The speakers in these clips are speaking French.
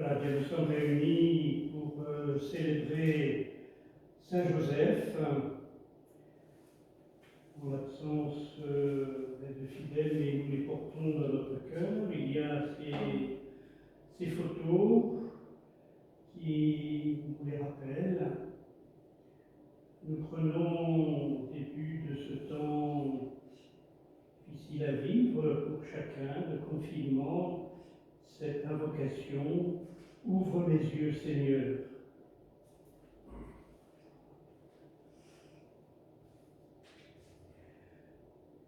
Voilà, bien, nous sommes réunis pour célébrer Saint Joseph. En l'absence de fidèles, mais nous les portons dans notre cœur. Il y a ces photos qui nous les rappellent. Nous prenons au début de ce temps difficile à vivre pour chacun, de confinement, cette invocation « Ouvre mes yeux, Seigneur ».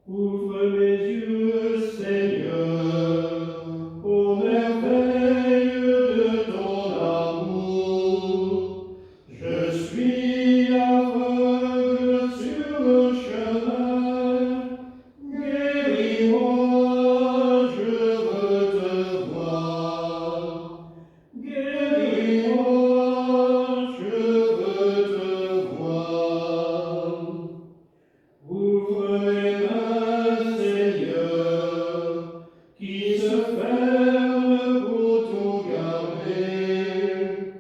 Ouvre mes yeux, Seigneur, aux merveilles de ton amour. Je suis aveugle sur le chemin. Guéris-moi, je veux te voir. Guéris-moi, je veux te voir. Ouvre mes mains, Seigneur, qui se ferment pour tout garder.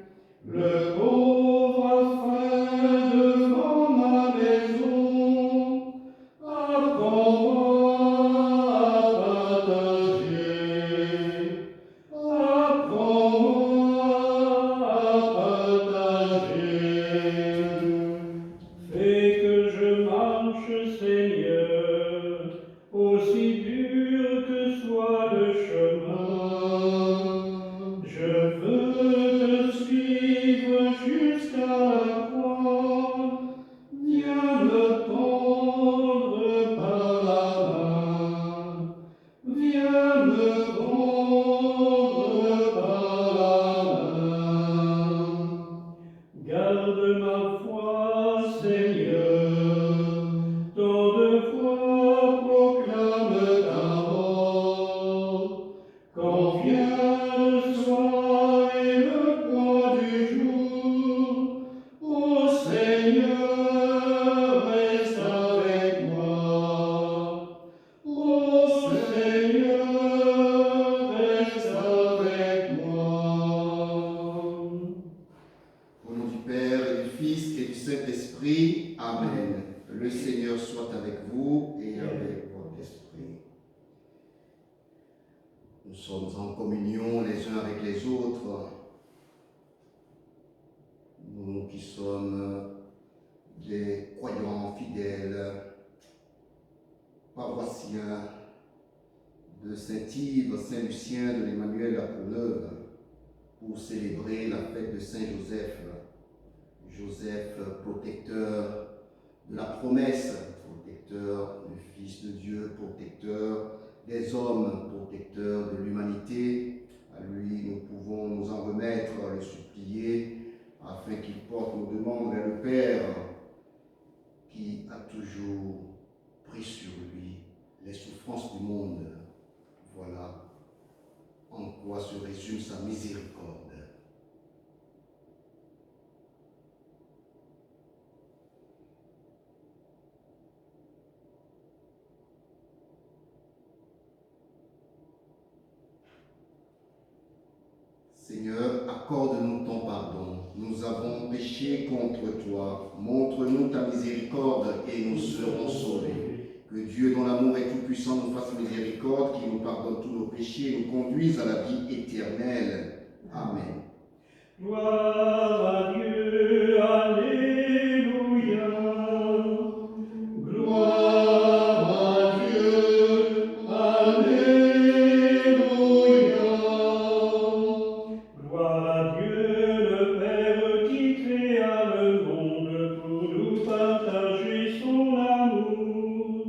Le pauvre a faim devant ma maison. Apprends-moi à partager. Apprends-moi à partager. Fais que je marche, Seigneur, aussi dur que soit le chemin. Je veux te suivre jusqu'à la croix. Viens me prendre par la main. Viens me prendre par la main. Garde ma foi, Seigneur, tant de fois proclame ta mort. Quand vient le soir et le point du jour, ô Seigneur, reste avec moi. Ô Seigneur, reste avec moi. Au nom du Père, et du Fils et du Saint-Esprit, Amen. Le Seigneur soit avec vous et avec votre esprit. Nous sommes en communion les uns avec les autres. Nous qui sommes des croyants fidèles, paroissiens de Saint-Yves, Saint-Lucien, de l'Emmanuel la Courneuve, pour célébrer la fête de Saint-Joseph. Joseph, protecteur de la promesse, protecteur du Fils de Dieu, protecteur des hommes, protecteur de l'humanité. À lui, nous pouvons nous en remettre, le supplier, afin qu'il porte nos demandes vers le Père, qui a toujours pris sur lui les souffrances du monde. Voilà en quoi se résume sa miséricorde. Seigneur, accorde-nous ton pardon. Nous avons péché contre toi. Montre-nous ta miséricorde et nous serons sauvés. Que Dieu, dont l'amour est tout-puissant, nous fasse miséricorde, qui nous pardonne tous nos péchés et nous conduise à la vie éternelle. Amen. Gloire à Dieu, alléluia. Gloire à Dieu, alléluia. Gloire à Dieu, le Père qui créa le monde pour nous partager son amour.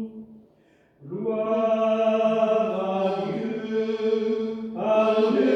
Gloire à Dieu, alléluia.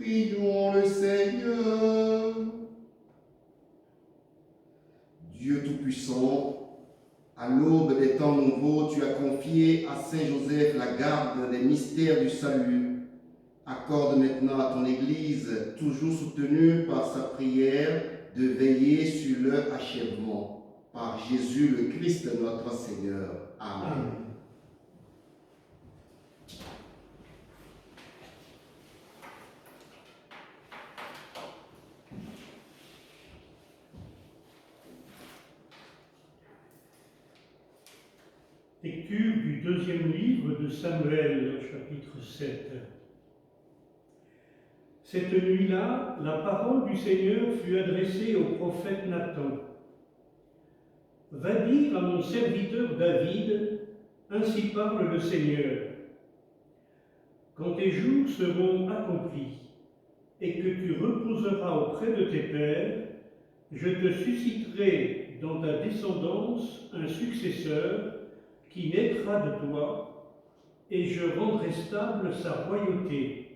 Prions le Seigneur. Dieu Tout-Puissant, à l'aube des temps nouveaux, tu as confié à Saint Joseph la garde des mystères du salut. Accorde maintenant à ton Église, toujours soutenue par sa prière, de veiller sur leur achèvement. Par Jésus le Christ notre Seigneur. Amen. Amen. Lecture du deuxième livre de Samuel, chapitre 7. Cette nuit-là, la parole du Seigneur fut adressée au prophète Nathan. « Va dire à mon serviteur David, ainsi parle le Seigneur. Quand tes jours seront accomplis et que tu reposeras auprès de tes pères, je te susciterai dans ta descendance un successeur qui naîtra de toi, et je rendrai stable sa royauté.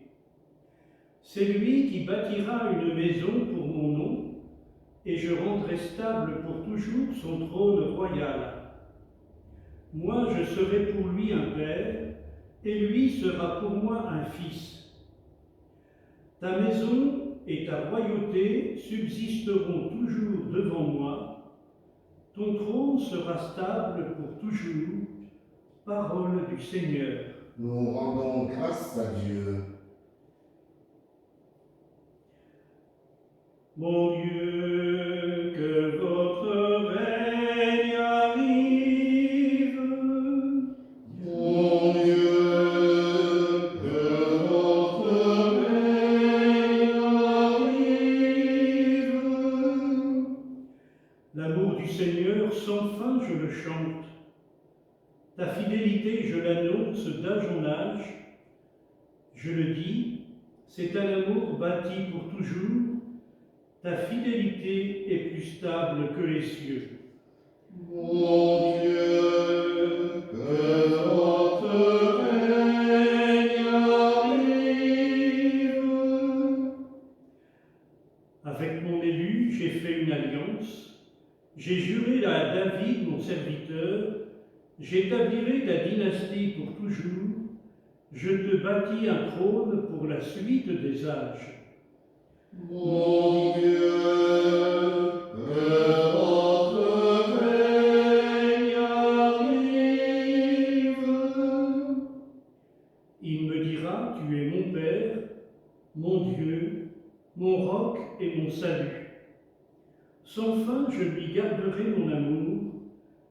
C'est lui qui bâtira une maison pour mon nom, et je rendrai stable pour toujours son trône royal. Moi, je serai pour lui un père, et lui sera pour moi un fils. Ta maison et ta royauté subsisteront toujours devant moi. Ton trône sera stable pour toujours. Parole du Seigneur. Nous rendons grâce à Dieu. Mon Dieu, que votre règne arrive. Mon Dieu, que votre règne arrive. L'amour du Seigneur sans fin, je le chante. Ta fidélité, je l'annonce d'âge en âge. Je le dis, c'est un amour bâti pour toujours. Ta fidélité est plus stable que les cieux. Mon Dieu, que votre règne arrive. Avec mon élu, j'ai fait une alliance. J'ai juré à David, mon serviteur, j'établirai ta dynastie pour toujours. Je te bâtis un trône pour la suite des âges. Mon Dieu, que votre règne arrive. Il me dira, tu es mon Père, mon Dieu, mon roc et mon salut. Sans fin, je lui garderai mon amour,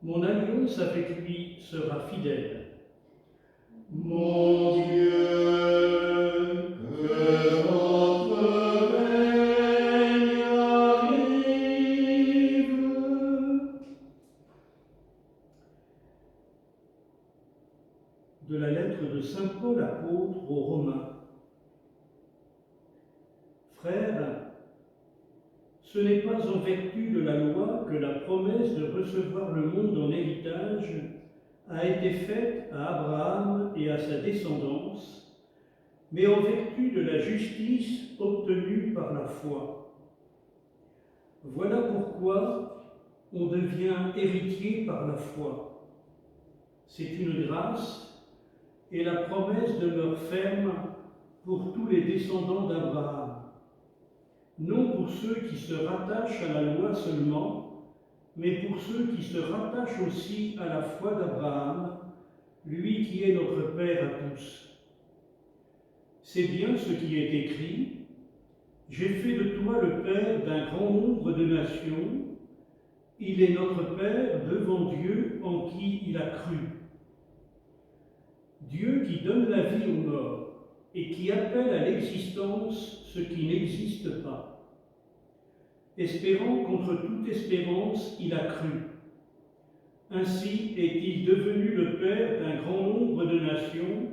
mon alliance avec lui sera fidèle. Mon Dieu, que votre règne arrive. De la lettre de saint Paul apôtre aux Romains. Frères, ce n'est pas en vertu de la loi que la promesse de recevoir le monde en héritage a été faite à Abraham et à sa descendance, mais en vertu de la justice obtenue par la foi. Voilà pourquoi on devient héritier par la foi. C'est une grâce, et la promesse demeure ferme pour tous les descendants d'Abraham. Non pour ceux qui se rattachent à la loi seulement, mais pour ceux qui se rattachent aussi à la foi d'Abraham, lui qui est notre Père à tous. C'est bien ce qui est écrit, « J'ai fait de toi le Père d'un grand nombre de nations, il est notre Père devant Dieu en qui il a cru. » Dieu qui donne la vie aux morts et qui appelle à l'existence ce qui n'existe pas. Espérant contre toute espérance, il a cru. Ainsi est-il devenu le Père d'un grand nombre de nations,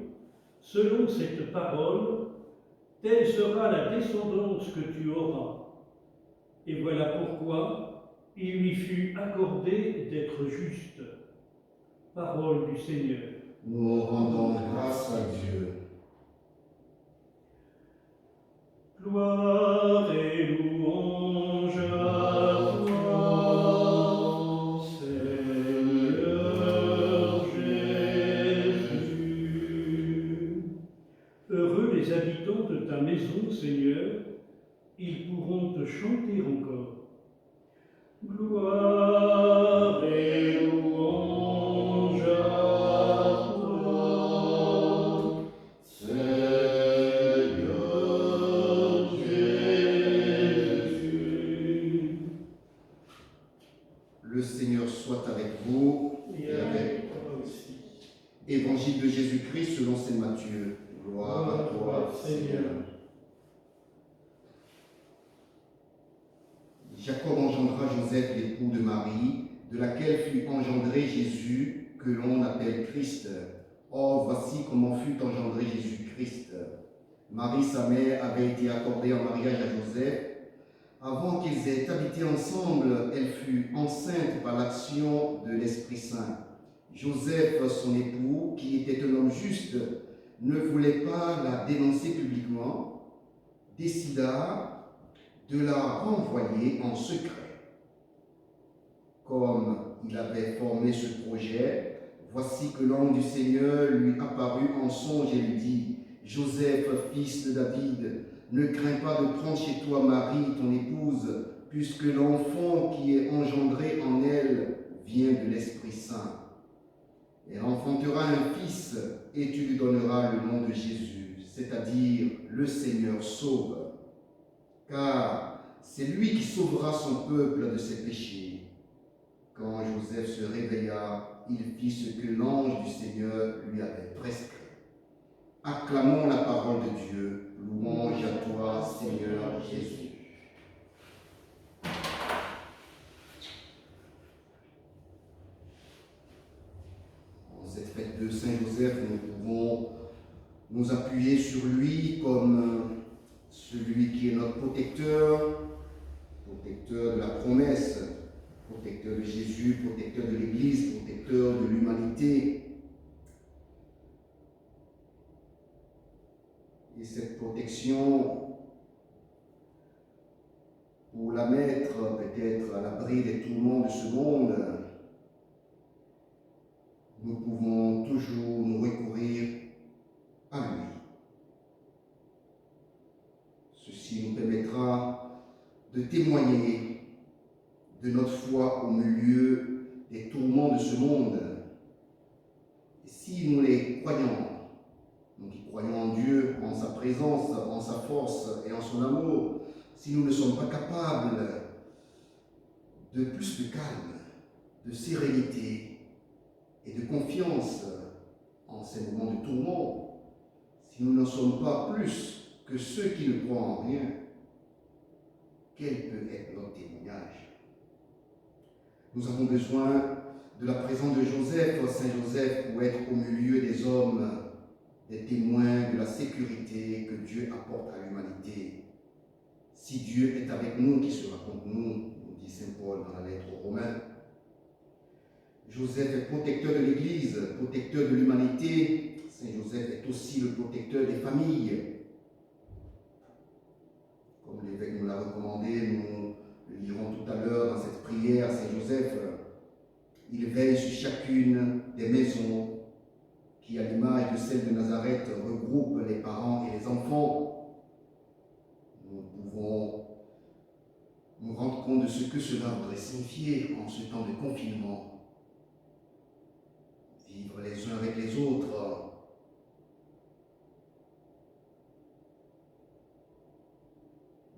selon cette parole, telle sera la descendance que tu auras. Et voilà pourquoi il lui fut accordé d'être juste. Parole du Seigneur. Nous rendons grâce à Dieu. Gloire et louange à toi, Seigneur Jésus. Heureux les habitants de ta maison, Seigneur, ils pourront te chanter encore. Gloire et louange à toi, Seigneur Jésus. Le Seigneur soit avec vous Et avec toi aussi. Évangile de Jésus-Christ selon saint Matthieu. Gloire à toi, Seigneur. Jacob engendra Joseph, l'époux de Marie, de laquelle fut engendré Jésus, que l'on appelle Christ. Or, voici comment fut engendré Jésus-Christ. Marie, sa mère, avait été accordée en mariage à Joseph. Avant qu'ils aient habité ensemble, elle fut enceinte par l'action de l'Esprit Saint. Joseph, son époux, qui était un homme juste, ne voulait pas la dénoncer publiquement, décida de la renvoyer en secret. Comme il avait formé ce projet, voici que l'ange du Seigneur lui apparut en songe et lui dit : Joseph, fils de David, ne crains pas de prendre chez toi Marie, ton épouse, puisque l'enfant qui est engendré en elle vient de l'Esprit Saint. Elle enfantera un fils, et tu lui donneras le nom de Jésus, c'est-à-dire le Seigneur sauve. Car c'est lui qui sauvera son peuple de ses péchés. Quand Joseph se réveilla, il fit ce que l'ange du Seigneur lui avait prescrit. Acclamons la parole de Dieu. Louange à toi, Seigneur Jésus. En cette fête de Saint Joseph, nous pouvons nous appuyer sur lui comme celui qui est notre protecteur, protecteur de la promesse, protecteur de Jésus, protecteur de l'Église, protecteur de l'humanité. Et cette protection, pour la mettre peut-être à l'abri des tourments de ce monde, nous pouvons toujours nous recourir à lui. Ceci nous permettra de témoigner de notre foi au milieu des tourments de ce monde. Et si nous les croyons, nous qui croyons en Dieu, en sa présence, en sa force et en son amour, si nous ne sommes pas capables de plus de calme, de sérénité et de confiance en ces moments de tourment, si nous n'en sommes pas plus que ceux qui ne croient en rien, quel peut être notre témoignage? Nous avons besoin de la présence de Joseph, Saint Joseph, pour être au milieu des hommes, des témoins de la sécurité que Dieu apporte à l'humanité. Si Dieu est avec nous, qui sera contre nous, nous dit Saint Paul dans la lettre aux Romains. Joseph est protecteur de l'Église, protecteur de l'humanité. Saint Joseph est aussi le protecteur des familles. Comme l'évêque nous l'a recommandé, nous le lirons tout à l'heure dans cette prière, Saint Joseph, il veille sur chacune des maisons qui, à l'image de celle de Nazareth, regroupe les parents et les enfants. Nous pouvons nous rendre compte de ce que cela voudrait signifier en ce temps de confinement. Vivre les uns avec les autres.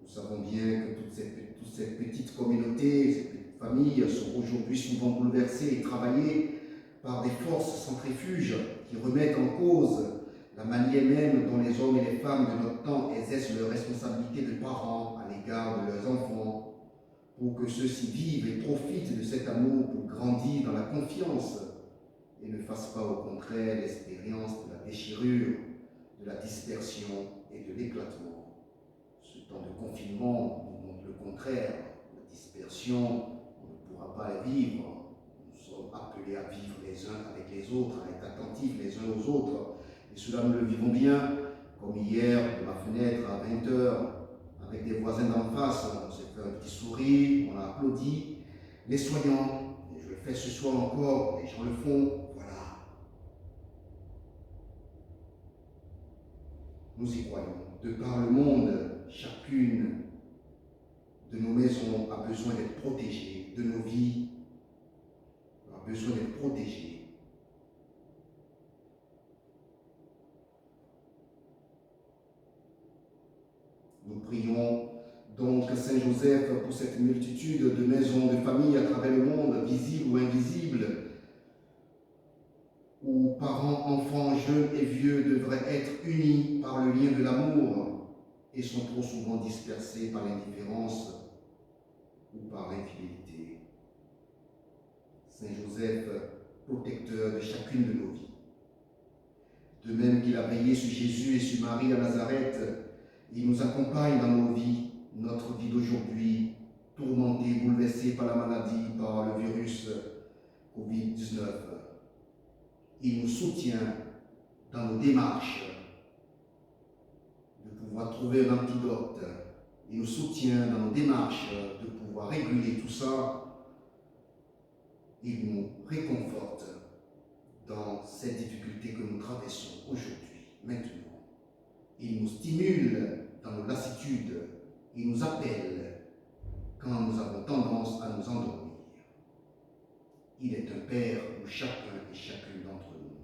Nous savons bien que toutes ces petites communautés, ces petites familles sont aujourd'hui souvent bouleversées et travaillées par des forces centrifuges qui remettent en cause la manière même dont les hommes et les femmes de notre temps exercent leur responsabilité de parents à l'égard de leurs enfants, pour que ceux-ci vivent et profitent de cet amour pour grandir dans la confiance et ne fassent pas au contraire l'expérience de la déchirure, de la dispersion et de l'éclatement. Ce temps de confinement nous montre le contraire. La dispersion, on ne pourra pas la vivre. Nous sommes appelés à vivre les uns avec les autres, à être attentifs les uns aux autres. Et cela, nous le vivons bien, comme hier, de ma fenêtre à 20h. avec des voisins d'en face, on s'est fait un petit sourire, on a applaudi. Les soignants, et je le fais ce soir encore, les gens le font, voilà. Nous y croyons. De par le monde, chacune de nos maisons a besoin d'être protégée, de nos vies a besoin d'être protégée. Nous prions donc Saint Joseph pour cette multitude de maisons, de familles à travers le monde, visibles ou invisibles, où parents, enfants, jeunes et vieux devraient être unis par le lien de l'amour et sont trop souvent dispersés par l'indifférence ou par l'infidélité. Saint Joseph, protecteur de chacune de nos vies. De même qu'il a veillé sur Jésus et sur Marie à Nazareth, il nous accompagne dans nos vies, notre vie d'aujourd'hui, tourmentée, bouleversée par la maladie, par le virus Covid-19. Il nous soutient dans nos démarches de pouvoir trouver un antidote. Il nous soutient dans nos démarches de pouvoir réguler tout ça. Il nous réconforte dans cette difficulté que nous traversons aujourd'hui, maintenant. Il nous stimule dans nos lassitudes. Il nous appelle quand nous avons tendance à nous endormir. Il est un Père pour chacun et chacune d'entre nous.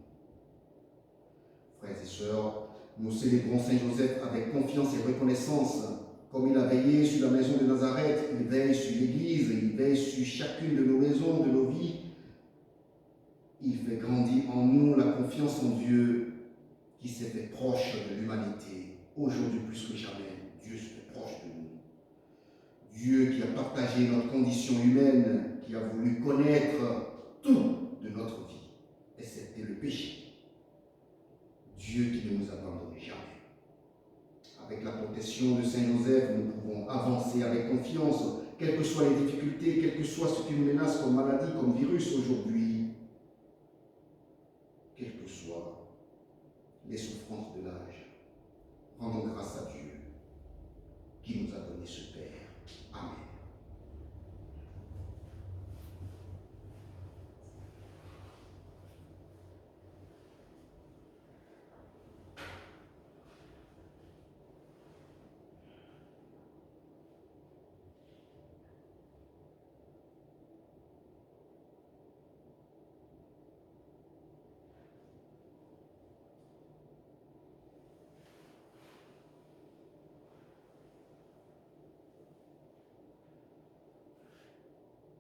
Frères et sœurs, nous célébrons Saint Joseph avec confiance et reconnaissance. Comme il a veillé sur la maison de Nazareth, il veille sur l'Église, il veille sur chacune de nos maisons, de nos vies. Il fait grandir en nous la confiance en Dieu qui s'est fait proche de l'humanité. Aujourd'hui plus que jamais, Dieu se fait proche de nous. Dieu qui a partagé notre condition humaine, qui a voulu connaître tout de notre vie, excepté le péché. Dieu qui ne nous abandonne jamais. Avec la protection de Saint Joseph, nous pouvons avancer avec confiance, quelles que soient les difficultés, quel que soit ce qui nous menace comme maladie, comme virus aujourd'hui, quelles que soient les souffrances de l'âge. Rendons grâce à Dieu qui nous a donné ce Père. Amen.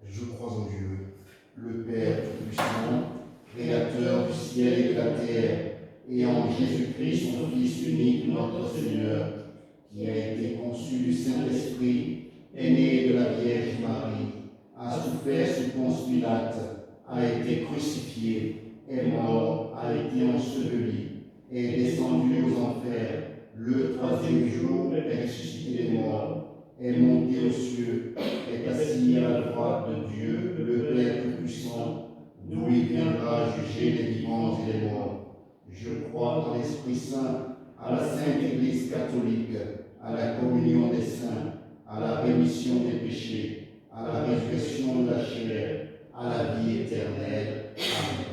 Je crois en Dieu, le Père Tout-Puissant, Créateur du ciel et de la terre, et en Jésus-Christ, son Fils unique, notre Seigneur, qui a été conçu du Saint-Esprit, est né de la Vierge Marie, a souffert sous Ponce Pilate, a été crucifié, est mort, a été enseveli, est descendu aux enfers, le troisième jour est ressuscité des morts, est monté aux cieux, est assis à la droite de Dieu, le Père Tout-Puissant, d'où il viendra juger les vivants et les morts. Je crois dans l'Esprit Saint, à la Sainte Église catholique, à la communion des saints, à la rémission des péchés, à la résurrection de la chair, à la vie éternelle. Amen.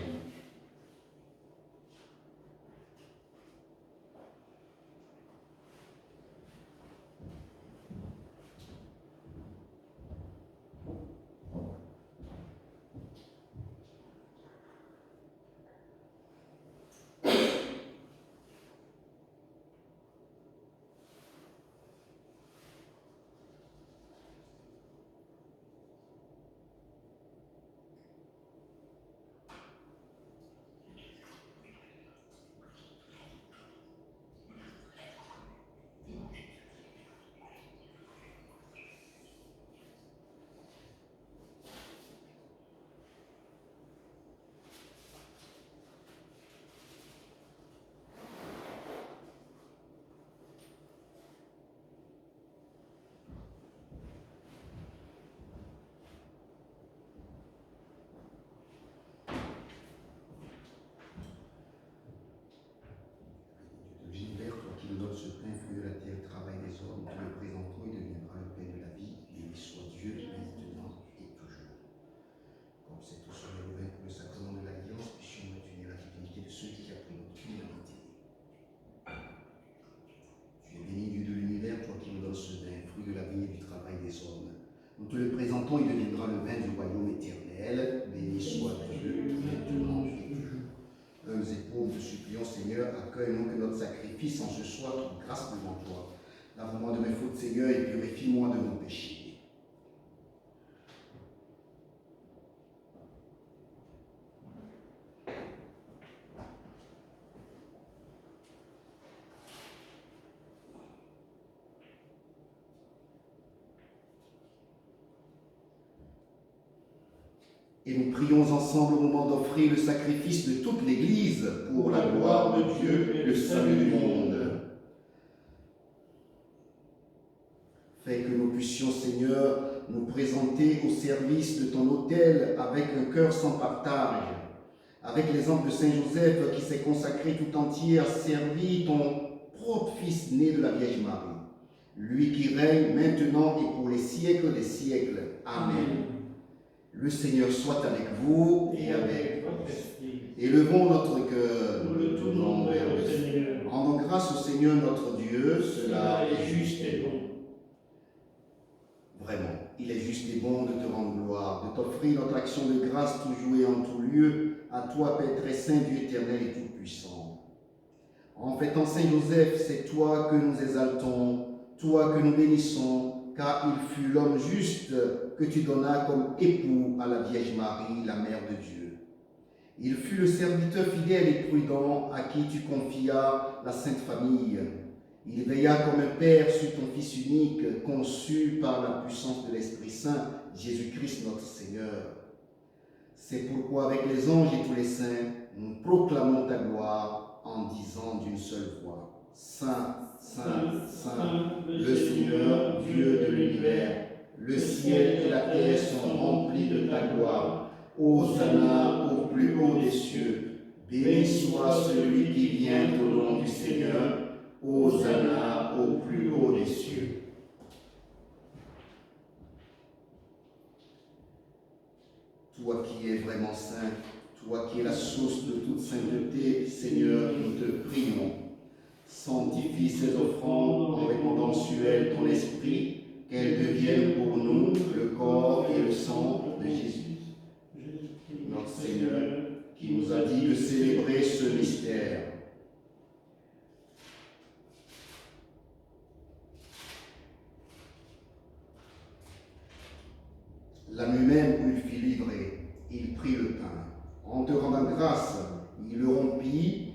royaume éternel. Béni soit Dieu, maintenant et toujours. Hommes et pauvres, nous supplions, Seigneur, accueille-nous que notre sacrifice en ce soir trouve grâce devant toi. Lave-moi de mes fautes, Seigneur, et purifie-moi de mon péché. Et nous prions ensemble au moment d'offrir le sacrifice de toute l'Église pour la gloire de Dieu et le salut du monde. Fais que nous puissions, Seigneur, nous présenter au service de ton autel avec un cœur sans partage, avec l'exemple de Saint Joseph qui s'est consacré tout entier à servir ton propre Fils né de la Vierge Marie, lui qui règne maintenant et pour les siècles des siècles. Amen. Le Seigneur soit avec vous et avec votre esprit. Élevons notre cœur, nous le tournons vers le Seigneur. Rendons grâce au Seigneur notre Dieu, cela est juste et bon. Vraiment, il est juste et bon de te rendre gloire, de t'offrir notre action de grâce toujours et en tout lieu, à toi, Père très saint, Dieu éternel et tout-puissant. En fêtant Saint Joseph, c'est toi que nous exaltons, toi que nous bénissons, car il fut l'homme juste que tu donnas comme époux à la Vierge Marie, la Mère de Dieu. Il fut le serviteur fidèle et prudent à qui tu confias la Sainte Famille. Il veilla comme un Père sur ton Fils unique, conçu par la puissance de l'Esprit Saint, Jésus-Christ notre Seigneur. C'est pourquoi avec les anges et tous les saints, nous proclamons ta gloire en disant d'une seule voix, Saint, Saint, Saint, le Seigneur, Dieu de l'univers, le ciel et la terre sont remplis de ta gloire. Hosanna au plus haut des cieux. Béni soit celui qui vient au nom du Seigneur. Hosanna au plus haut des cieux. Toi qui es vraiment saint, toi qui es la source de toute sainteté, Seigneur, nous te prions. Sanctifie ces offrandes en répandant sur elles ton esprit, qu'elles deviennent pour nous le corps et le sang de Jésus, notre Seigneur, qui nous a dit de célébrer ce mystère. La nuit même où il fut livré, il prit le pain. En te rendant grâce, il le rompit,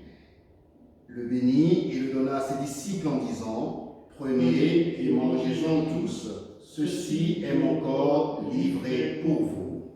le bénit et le donna à ses disciples en disant, « Prenez et mangez-en tous, ceci est mon corps livré pour vous. »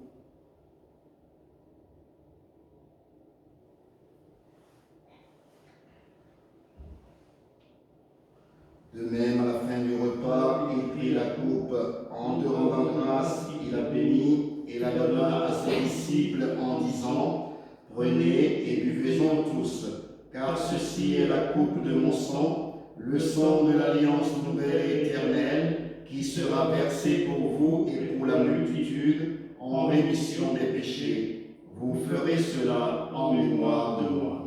De même, à la fin du repas, il prit la coupe, en te rendant grâce, il la bénit et la donna à ses disciples en disant, « Prenez et buvez-en tous, car ceci est la coupe de mon sang, le sang de l'alliance nouvelle et éternelle, qui sera versé pour vous et pour la multitude en rémission des péchés. Vous ferez cela en mémoire de moi. »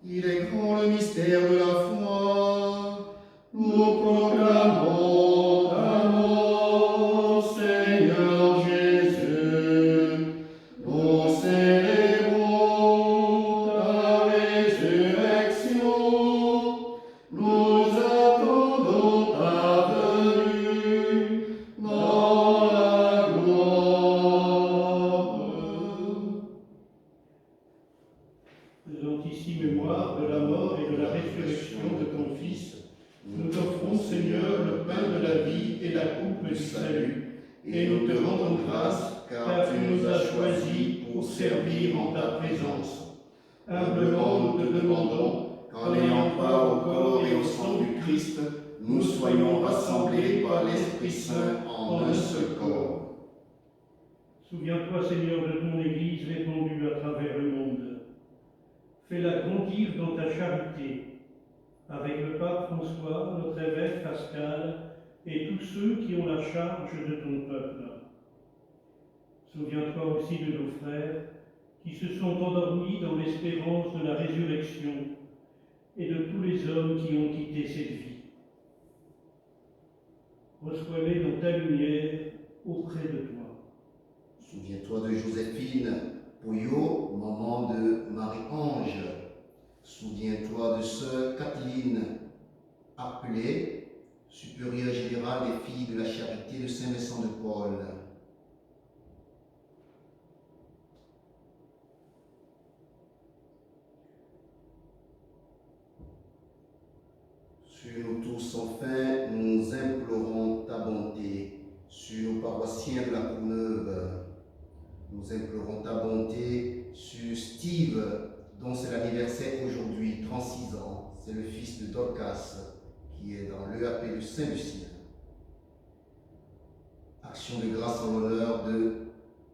Il est grand le mystère de la foi. Nous proclamons ta mort, Seigneur Jésus. Nous célébrons ta résurrection. Nous attendons ta venue dans la gloire. Faisant ici mémoire de la mort et de la résurrection de ton Fils, nous t'offrons, Seigneur, le pain de la vie et la coupe du salut, et nous te rendons grâce, car tu nous as choisis pour servir en ta présence. Humblement, nous te demandons qu'en ayant part au corps et au sang du Christ, nous soyons rassemblés par l'Esprit Saint en un seul corps. Souviens-toi, Seigneur, de ton Église répandue à travers le monde. Fais-la grandir dans ta charité, avec le pape François, notre évêque Pascal, et tous ceux qui ont la charge de ton peuple. Souviens-toi aussi de nos frères qui se sont endormis dans l'espérance de la résurrection, et de tous les hommes qui ont quitté cette vie. Reçois-les dans ta lumière auprès de toi. Souviens-toi de Joséphine Pouillot, maman de Marie-Ange. Souviens-toi de sœur Kathleen, appelée supérieure générale des filles de la charité de Saint-Vincent de Paul. Sur nous tous, enfin, nous implorons ta bonté. Sur nos paroissiens de la Courneuve, nous implorons ta bonté. Sur Steve, dont c'est l'anniversaire aujourd'hui, 36 ans. C'est le fils de Dorcas, qui est dans l'EAP de Saint-Lucien. Action de grâce en l'honneur de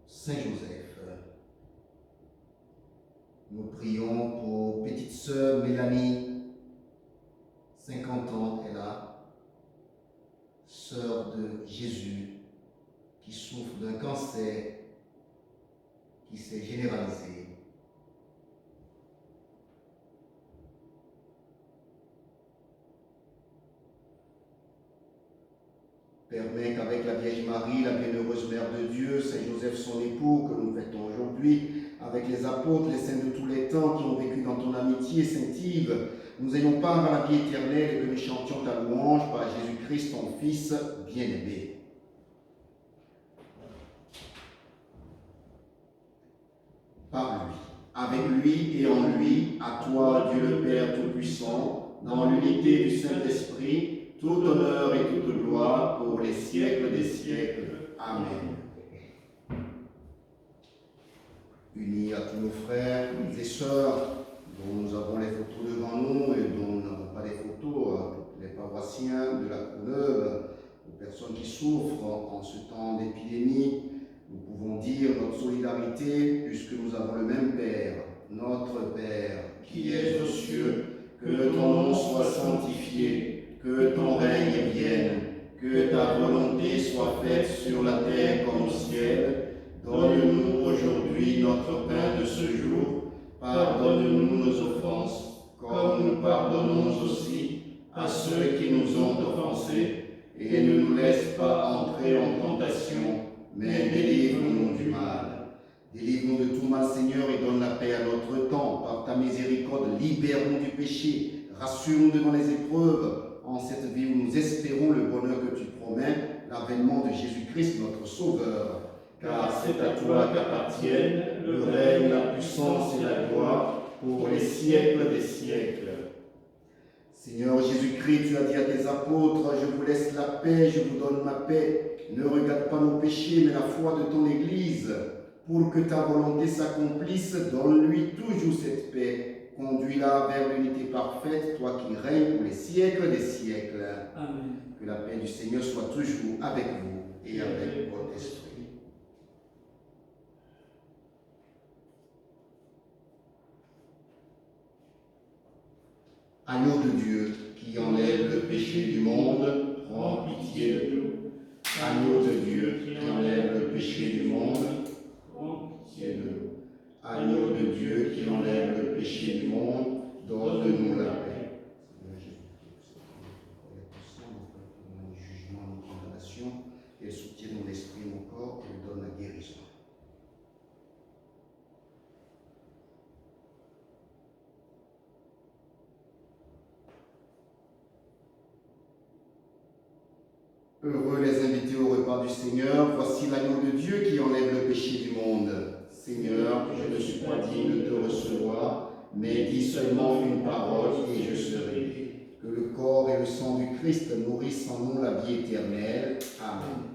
Saint-Joseph. Nous prions pour petite sœur Mélanie, 50 ans, elle a, sœur de Jésus, qui souffre d'un cancer qui s'est généralisé. Permet qu'avec la Vierge Marie, la bienheureuse Mère de Dieu, Saint Joseph son époux, que nous fêtons aujourd'hui, avec les apôtres, les saints de tous les temps qui ont vécu dans ton amitié, Sainte Yves, nous ayons part à la vie éternelle et que nous chantions ta louange par Jésus-Christ, ton Fils bien-aimé. Par lui, avec lui et en lui, à toi, Dieu le Père Tout-Puissant, dans l'unité du Saint-Esprit, tout honneur et toute gloire pour les siècles des siècles. Amen. Unis à tous nos frères et sœurs, dont nous avons les photos devant nous et dont nous n'avons pas les photos, les paroissiens de la Courneuve, aux personnes qui souffrent en ce temps d'épidémie, nous pouvons dire notre solidarité puisque nous avons le même Père, notre Père, qui est aux cieux, que ton nom soit sanctifié, que ton règne vienne, que ta volonté soit faite sur la terre comme au ciel. Donne-nous aujourd'hui notre pain de ce jour. Pardonne-nous nos offenses, comme nous pardonnons aussi à ceux qui nous ont offensés. Et ne nous laisse pas entrer en tentation, mais délivre-nous du mal. Délivre-nous de tout mal, Seigneur, et donne la paix à notre temps. Par ta miséricorde, libère-nous du péché. Rassure-nous devant les épreuves. En cette vie où nous espérons le bonheur que tu promets, l'avènement de Jésus-Christ, notre Sauveur. Car c'est à toi qu'appartiennent le règne, la puissance et la gloire pour les siècles des siècles. Seigneur Jésus-Christ, tu as dit à tes apôtres, je vous laisse la paix, je vous donne ma paix. Ne regarde pas nos péchés, mais la foi de ton Église. Pour que ta volonté s'accomplisse, donne-lui toujours cette paix. Conduis-la vers l'unité parfaite, toi qui règnes pour les siècles des siècles. Amen. Que la paix du Seigneur soit toujours avec vous et avec votre esprit. Agneau de Dieu, qui enlève le péché du monde, prends pitié de nous. Agneau de Dieu, qui enlève le péché du monde, prends pitié de nous. Agneau de Dieu, qui enlève le péché du monde, donne-nous la paix. Seigneur Jésus-Christ, ni jugement ni condamnation, et soutienne mon esprit, mon corps, et me donne la guérison. Heureux les invités au repas du Seigneur, voici l'agneau de Dieu qui enlève le péché du monde. Seigneur, je ne suis pas digne de te recevoir, mais dis seulement une parole et je serai. Que le corps et le sang du Christ nourrissent en nous la vie éternelle. Amen.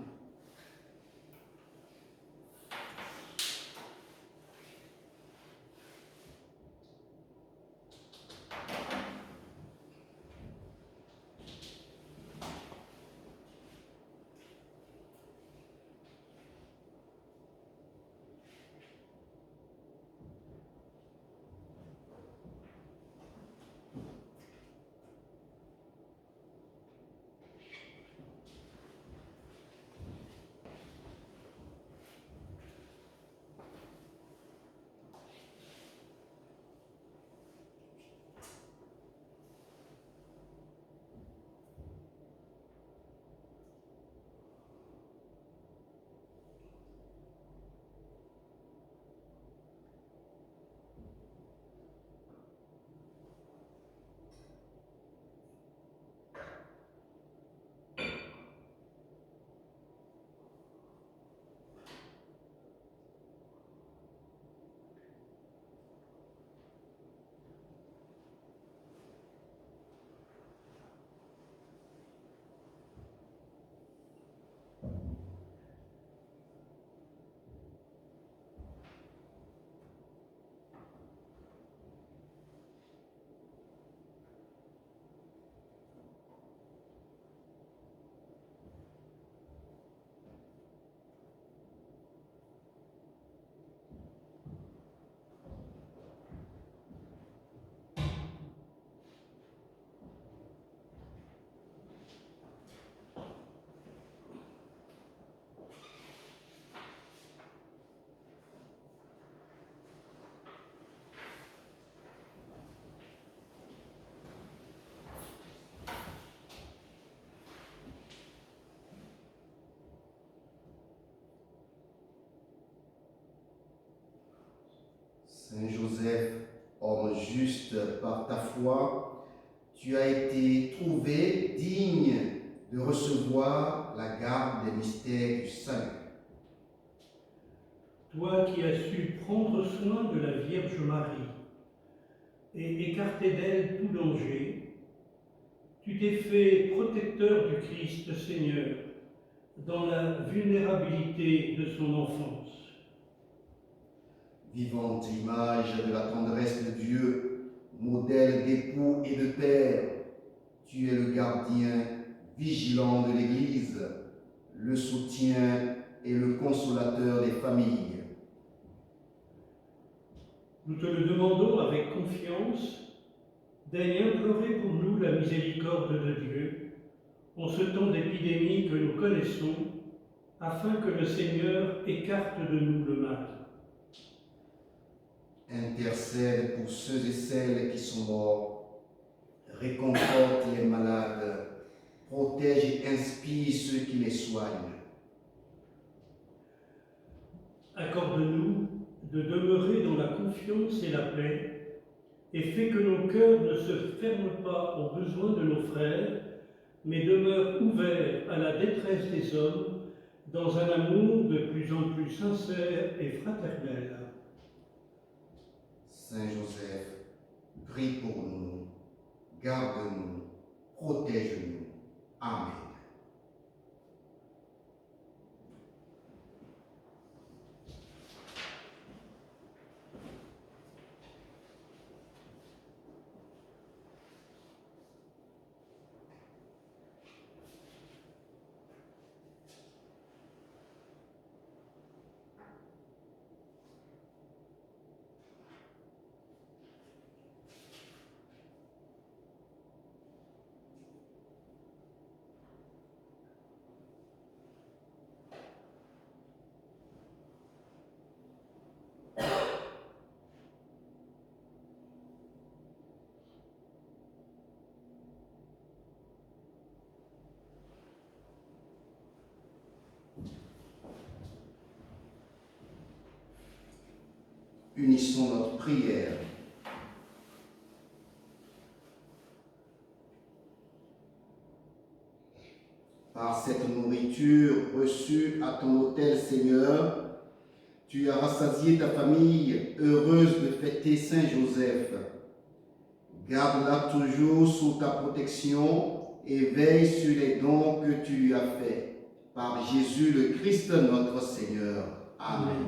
Saint Joseph, homme juste par ta foi, tu as été trouvé digne de recevoir la garde des mystères du salut. Toi qui as su prendre soin de la Vierge Marie et écarter d'elle tout danger, tu t'es fait protecteur du Christ Seigneur dans la vulnérabilité de son enfance. Vivante image de la tendresse de Dieu, modèle d'époux et de père, tu es le gardien vigilant de l'Église, le soutien et le consolateur des familles. Nous te le demandons avec confiance, daigne implorer pour nous la miséricorde de Dieu en ce temps d'épidémie que nous connaissons, afin que le Seigneur écarte de nous le mal. Intercède pour ceux et celles qui sont morts, réconforte les malades, protège et inspire ceux qui les soignent. Accorde-nous de demeurer dans la confiance et la paix, et fais que nos cœurs ne se ferment pas aux besoins de nos frères, mais demeurent ouverts à la détresse des hommes, dans un amour de plus en plus sincère et fraternel. Saint Joseph, prie pour nous, garde-nous, protège-nous. Amen. Unissons notre prière. Par cette nourriture reçue à ton autel, Seigneur, tu as rassasié ta famille, heureuse de fêter Saint Joseph. Garde-la toujours sous ta protection et veille sur les dons que tu lui as faits. Par Jésus le Christ notre Seigneur. Amen.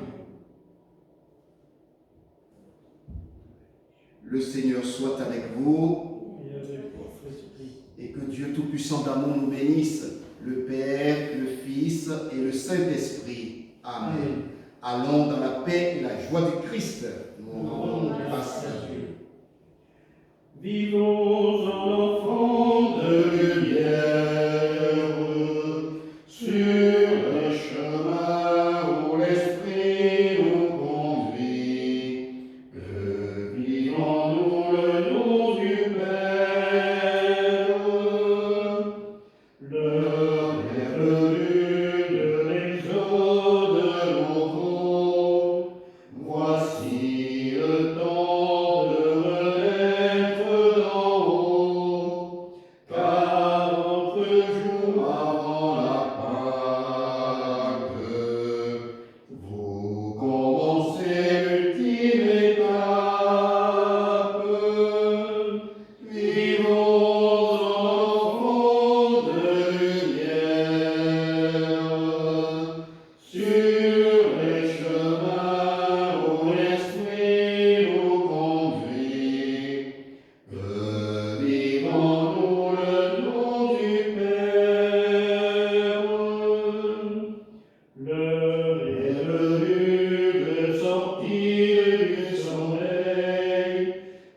Le Seigneur soit avec vous et que Dieu Tout-Puissant d'amour nous bénisse, le Père, le Fils et le Saint-Esprit. Amen. Allons dans la paix et la joie du Christ. Nous rendons grâce à Dieu. Vivons en enfants de lumière, sur le chemin où l'Esprit nous conduit. Que vivons-nous le nom du Père, l'heure est venue de l'exode nouveau. Voici le temps de renaître d'en haut, car notre jour avant la Pâque, vous commencez l'ultime étape. Vivons enfants de lumière, sur les chemins où l'Esprit nous conduit. Que vivons-nous le nom du Père. L'heure est venue de sortir du sommeil.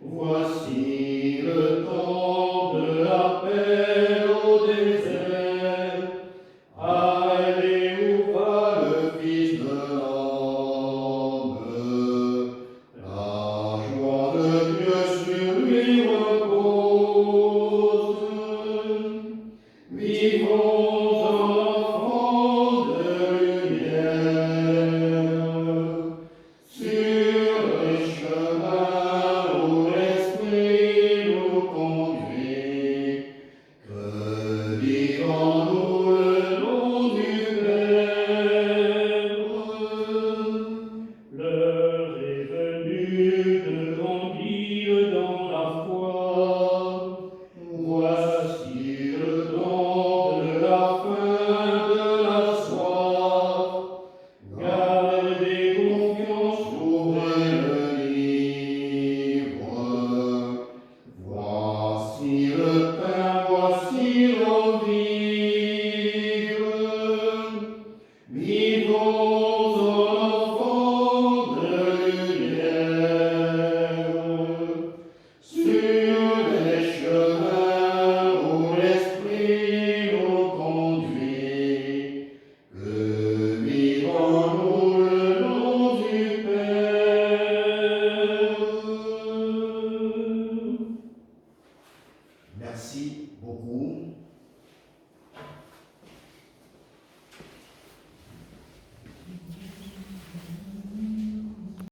Voici le temps de l'appel au désert. Allez où va le Fils de l'homme? La joie de Dieu sur lui